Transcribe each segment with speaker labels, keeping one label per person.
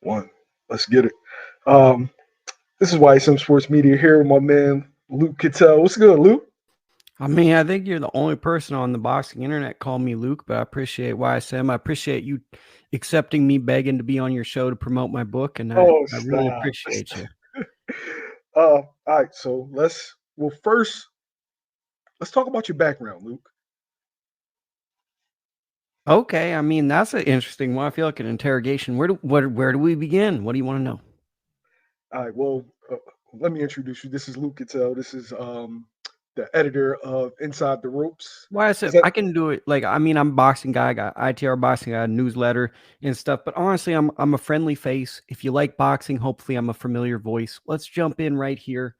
Speaker 1: One. Let's get it. Um, this is YSM Sports Media here with my man Luke Ketelle. What's good, Luke?
Speaker 2: I mean, I think you're the only person on the boxing internet call me Luke, but I appreciate YSM. I appreciate you accepting me begging to be on your show to promote my book, and I,
Speaker 1: Oh,
Speaker 2: I really
Speaker 1: stop.
Speaker 2: appreciate you.
Speaker 1: All right. So first let's talk about your background, Luke.
Speaker 2: Okay, I mean that's an interesting one. I feel like an interrogation. Where do we begin? What do you want to know?
Speaker 1: All right. Well, let me introduce you. This is Luke Ketelle. This is the editor of Inside the Ropes.
Speaker 2: Why I
Speaker 1: Is
Speaker 2: said
Speaker 1: that
Speaker 2: I can do it. Like I mean, I'm a boxing guy. I got ITR boxing, I got a newsletter and stuff. But honestly, I'm a friendly face. If you like boxing, hopefully I'm a familiar voice. Let's jump in right here.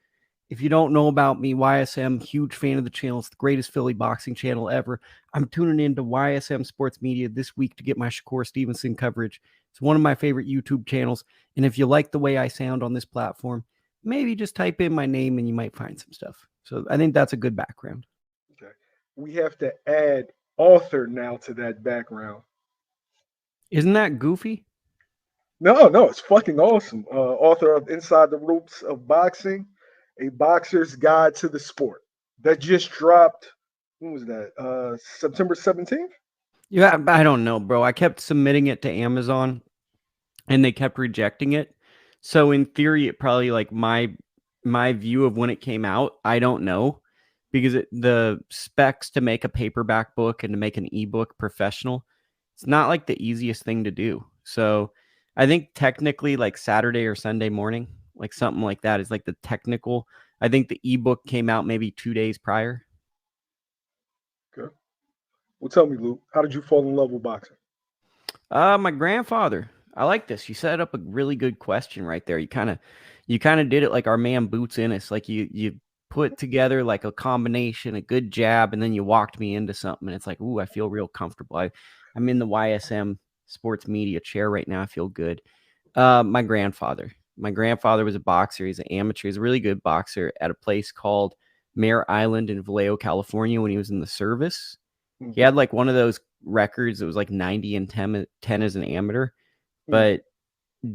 Speaker 2: If you don't know about me, YSM, huge fan of the channel. It's the greatest Philly boxing channel ever. I'm tuning into YSM Sports Media this week to get my Shakur Stevenson coverage. It's one of my favorite YouTube channels. And if you like the way I sound on this platform, maybe just type in my name and you might find some stuff. So I think that's a good background.
Speaker 1: okay? We have to add author now to that background.
Speaker 2: Isn't that goofy?
Speaker 1: No, it's fucking awesome. Author of Inside the Ropes of Boxing, a boxer's guide to the sport. That just dropped. When was that? September 17th?
Speaker 2: Yeah, I don't know, bro. I kept submitting it to Amazon and they kept rejecting it. So in theory, it probably like my view of when it came out, I don't know because the specs to make a paperback book and to make an ebook professional, it's not like the easiest thing to do. So I think technically like Saturday or Sunday morning, like something like that is like the technical. I think the ebook came out maybe 2 days prior.
Speaker 1: Okay. Well, tell me, Luke, how did you fall in love with boxing?
Speaker 2: My grandfather. I like this. You set up a really good question right there. You kind of did it like our man Boots Ennis. Like you put together like a combination, a good jab, and then you walked me into something. And it's like, ooh, I feel real comfortable. I'm in the YSM sports media chair right now. I feel good. My grandfather. My grandfather was a boxer. He's an amateur. He's a really good boxer at a place called Mare Island in Vallejo, California when he was in the service. He
Speaker 1: Mm-hmm.
Speaker 2: had like one of those records that was like 90 and 10 as an amateur,
Speaker 1: Mm-hmm.
Speaker 2: but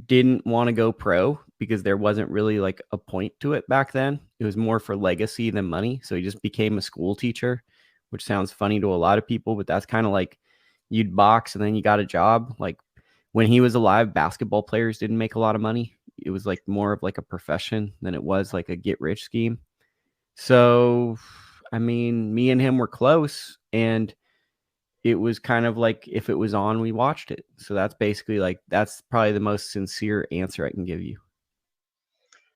Speaker 2: didn't want to go pro because there wasn't really like a point to it back then. It was more for legacy than money. So he just became a school teacher, which sounds funny to a lot of people, but that's kind of like you'd box and then you got a job. Like when he was alive, basketball players didn't make a lot of money. It was like more of like a profession than it was like a get rich scheme. So, I mean, me and him were close and it was kind of like if it was on, we watched it. So that's basically like that's probably the most sincere answer I can give you.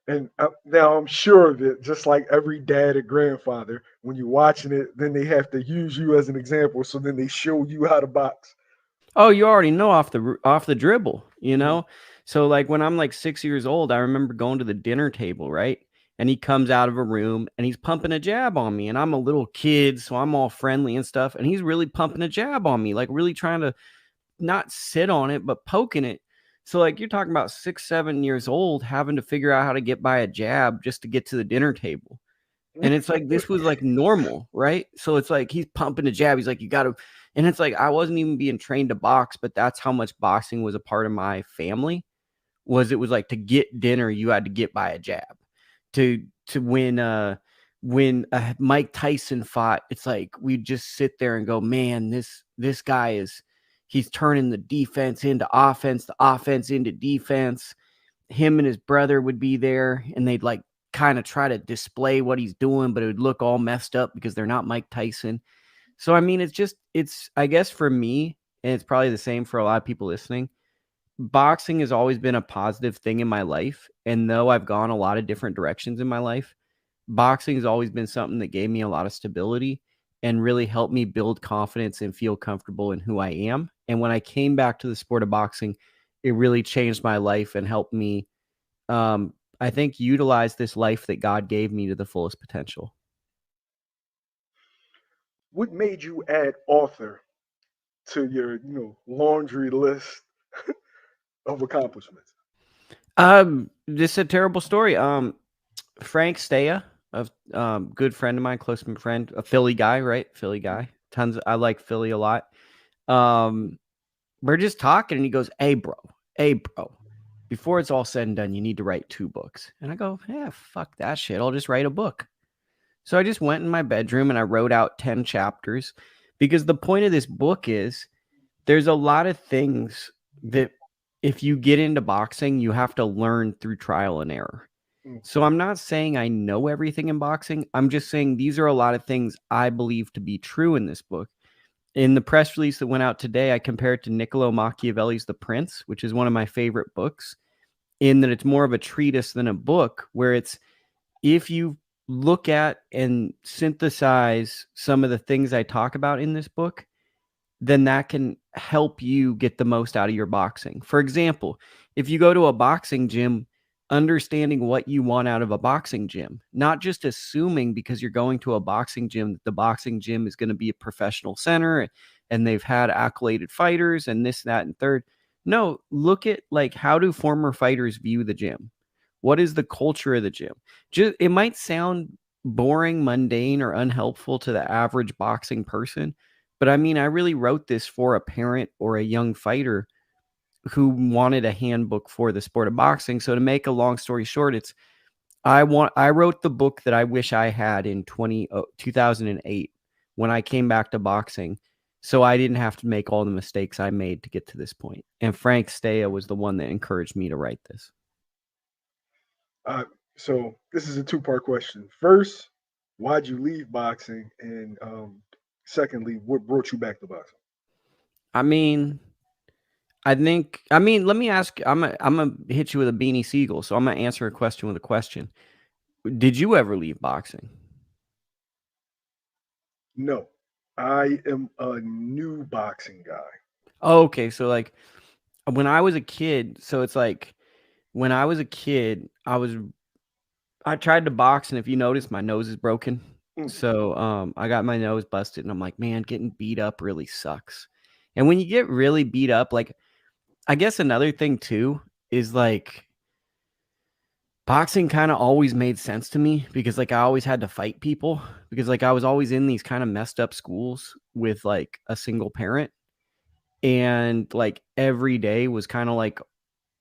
Speaker 1: And now I'm sure that just like every dad and grandfather, when you're watching it, then they have to use you as an example. So then they show you how to box.
Speaker 2: Oh, you already know off the dribble, you
Speaker 1: Mhm.
Speaker 2: know? So like when I'm like 6 years old, I remember going to the dinner table, right? And he comes out of a room and he's pumping a jab on me and I'm a little kid, so I'm all friendly and stuff and he's really pumping a jab on me, like really trying to not sit on it, but poking it. So like you're talking about 6, 7 years old having to figure out how to get by a jab just to get to the dinner table. And it's like this was like normal, right? So it's like he's pumping a jab. He's like, you gotta, and it's like I wasn't even being trained to box, but that's how much boxing was a part of my family. Was it was like to get dinner, you had to get by a jab. To when Mike Tyson fought, it's like we'd just sit there and go, man, this guy is he's turning the defense into offense, the offense into defense. Him and his brother would be there and they'd like kind of try to display what he's doing, but it would look all messed up because they're not Mike Tyson. So I mean, it's I guess for me, and it's probably the same for a lot of people listening. Boxing has always been a positive thing in my life, and though I've gone a lot of different directions in my life, boxing has always been something that gave me a lot of stability and really helped me build confidence and feel comfortable in who I am. And when I came back to the sport of boxing, it really changed my life and helped me I think utilize this life that God gave me to the fullest potential.
Speaker 1: What made you add author to your, laundry list of accomplishments?
Speaker 2: This is a terrible story. Frank Staya, a good friend of mine, close friend, a Philly guy, right? Philly guy. I like Philly a lot. Um, we're just talking, and he goes, "Hey, bro, hey, bro." before it's all said and done, you need to write 2 books. And I go, yeah, fuck that shit. I'll just write a book. So I just went in my bedroom and I wrote out 10 chapters because the point of this book is there's a lot of things that if you get into boxing, you have to learn through trial and error.
Speaker 1: Mm.
Speaker 2: So I'm not saying I know everything in boxing. I'm just saying these are a lot of things I believe to be true in this book. In the press release that went out today, I compared it to Niccolo Machiavelli's The Prince, which is one of my favorite books, in that it's more of a treatise than a book, where it's if you look at and synthesize some of the things I talk about in this book, then that can help you get the most out of your boxing. For example, if you go to a boxing gym, understanding what you want out of a boxing gym, not just assuming because you're going to a boxing gym that the boxing gym is going to be a professional center and they've had accoladed fighters and this, that, and third. No, look at like how do former fighters view the gym? What is the culture of the gym? Just it might sound boring, mundane, or unhelpful to the average boxing person, but I mean, I really wrote this for a parent or a young fighter who wanted a handbook for the sport of boxing. So to make a long story short, it's I wrote the book that I wish I had in 2008 when I came back to boxing. So I didn't have to make all the mistakes I made to get to this point. And Frank Staya was the one that encouraged me to write this.
Speaker 1: Uh, so this is a two-part question. First, why'd you leave boxing? And secondly, what brought you back to boxing?
Speaker 2: I mean, let me ask, I'm gonna hit you with a beanie seagull. So I'm gonna answer a question with a question. Did you ever leave boxing?
Speaker 1: No, I am a new boxing guy.
Speaker 2: Oh, okay. So like when I was a kid, so it's like when I was a kid, I tried to box, and if you notice, my nose is broken.
Speaker 1: Mm.
Speaker 2: So I got my nose busted, and I'm like, man, getting beat up really sucks. And when you get really beat up, like I guess another thing too is like boxing kind of always made sense to me because like I always had to fight people because like I was always in these kind of messed up schools with like a single parent, and like every day was kind of like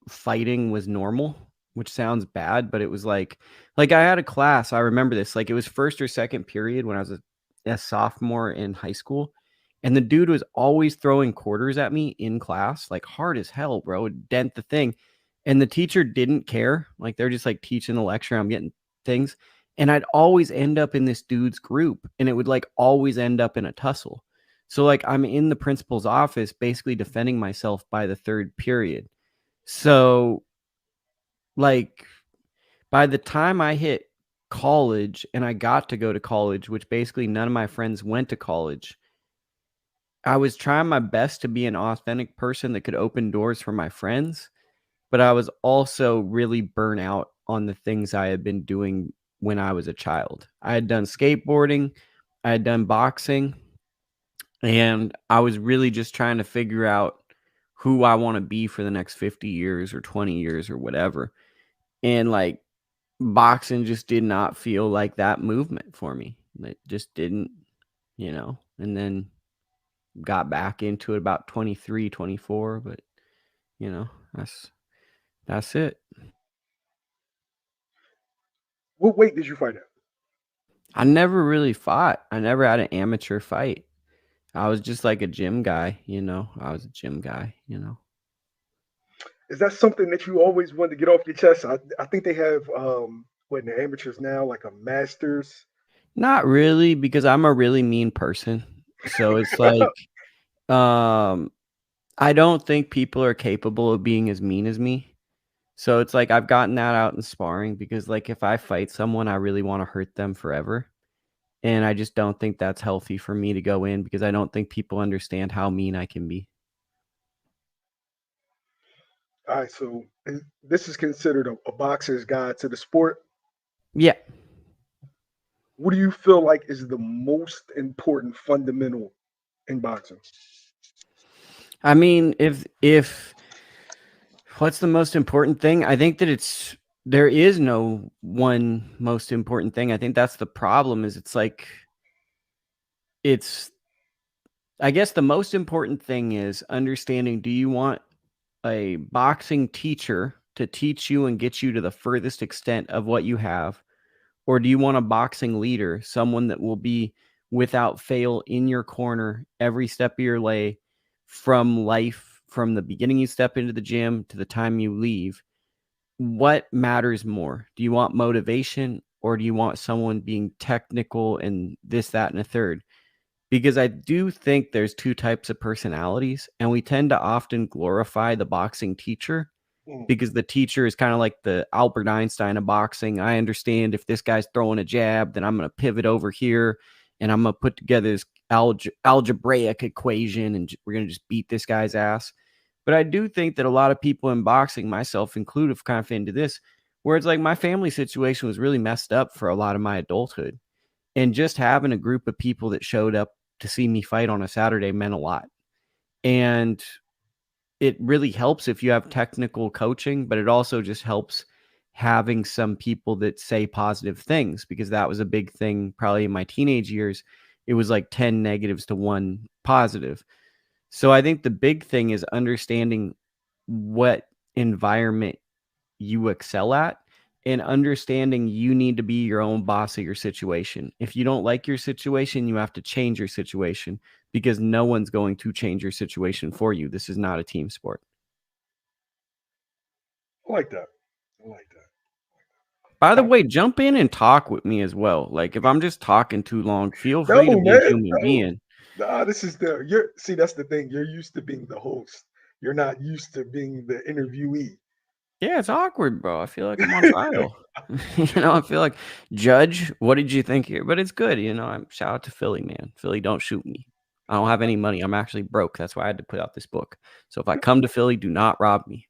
Speaker 2: fighting was normal, which sounds bad, but it was like I had a class, I remember this, like it was first or second period when I was a sophomore in high school, and the dude was always throwing quarters at me in class, like hard as hell, bro, would dent the thing. And the teacher didn't care. Like they're just like teaching the lecture, I'm getting things. And I'd always end up in this dude's group, and it would like always end up in a tussle. So like I'm in the principal's office basically defending myself by the third period. So like by the time I hit college and I got to go to college, which basically none of my friends went to college, I was trying my best to be an authentic person that could open doors for my friends, but I was also really burnt out on the things I had been doing when I was a child. I had done skateboarding, I had done boxing, and I was really just trying to figure out who I want to be for the next 50 years or 20 years or whatever. And like boxing just did not feel like that movement for me. It just didn't, and then got back into it about 23, 24. But you know, that's it.
Speaker 1: What weight did you fight at?
Speaker 2: I never really fought. I never had an amateur fight. I was just like a gym guy. I was a gym guy.
Speaker 1: Is that something that you always wanted to get off your chest? I think they have what in the amateurs now, like a masters.
Speaker 2: Not really, because I'm a really mean person. So it's like um I don't think people are capable of being as mean as me. So it's like I've gotten that out in sparring because like if I fight someone, I really want to hurt them forever. And I just don't think that's healthy for me to go in because I don't think people understand how mean I can be.
Speaker 1: All right, so this is considered a boxer's guide to the sport.
Speaker 2: Yeah.
Speaker 1: What do you feel like is the most important fundamental in boxing?
Speaker 2: I mean, if what's the most important thing? I think that there is no one most important thing. I think that's the problem is it's like it's I guess the most important thing is understanding, do you want a boxing teacher to teach you and get you to the furthest extent of what you have? Or do you want a boxing leader, someone that will be without fail in your corner every step of your way, from life, from the beginning you step into the gym to the time you leave? What matters more? Do you want motivation, or do you want someone being technical and this, that, and a third? Because I do think there's two types of personalities, and we tend to often glorify the boxing teacher,
Speaker 1: Mm.
Speaker 2: because the teacher is kind of like the Albert Einstein of boxing. I understand if this guy's throwing a jab, then I'm going to pivot over here and I'm going to put together this algebraic equation and we're going to just beat this guy's ass. But I do think that a lot of people in boxing, myself included, have kind of into this, where it's like my family situation was really messed up for a lot of my adulthood. And just having a group of people that showed up to see me fight on a Saturday meant a lot. And it really helps if you have technical coaching, but it also just helps having some people that say positive things, because that was a big thing probably in my teenage years. It was like 10 negatives to 1 positive. So I think the big thing is understanding what environment you excel at and understanding you need to be your own boss of your situation. If you don't like your situation, you have to change your situation, because no one's going to change your situation for you. This is not a team sport.
Speaker 1: I like that. I like that.
Speaker 2: By the way, jump in and talk with me as well. Like if I'm just talking too long, feel
Speaker 1: No,
Speaker 2: free to be a
Speaker 1: man.
Speaker 2: human
Speaker 1: No.
Speaker 2: being.
Speaker 1: Nah, this is see, that's the thing. You're used to being the host. You're not used to being the interviewee.
Speaker 2: Yeah, it's awkward, bro. I feel like I'm on trial. I feel like, judge, what did you think here? But it's good. Shout out to Philly, man. Philly, don't shoot me. I don't have any money. I'm actually broke. That's why I had to put out this book. So if I come to Philly, do not rob me.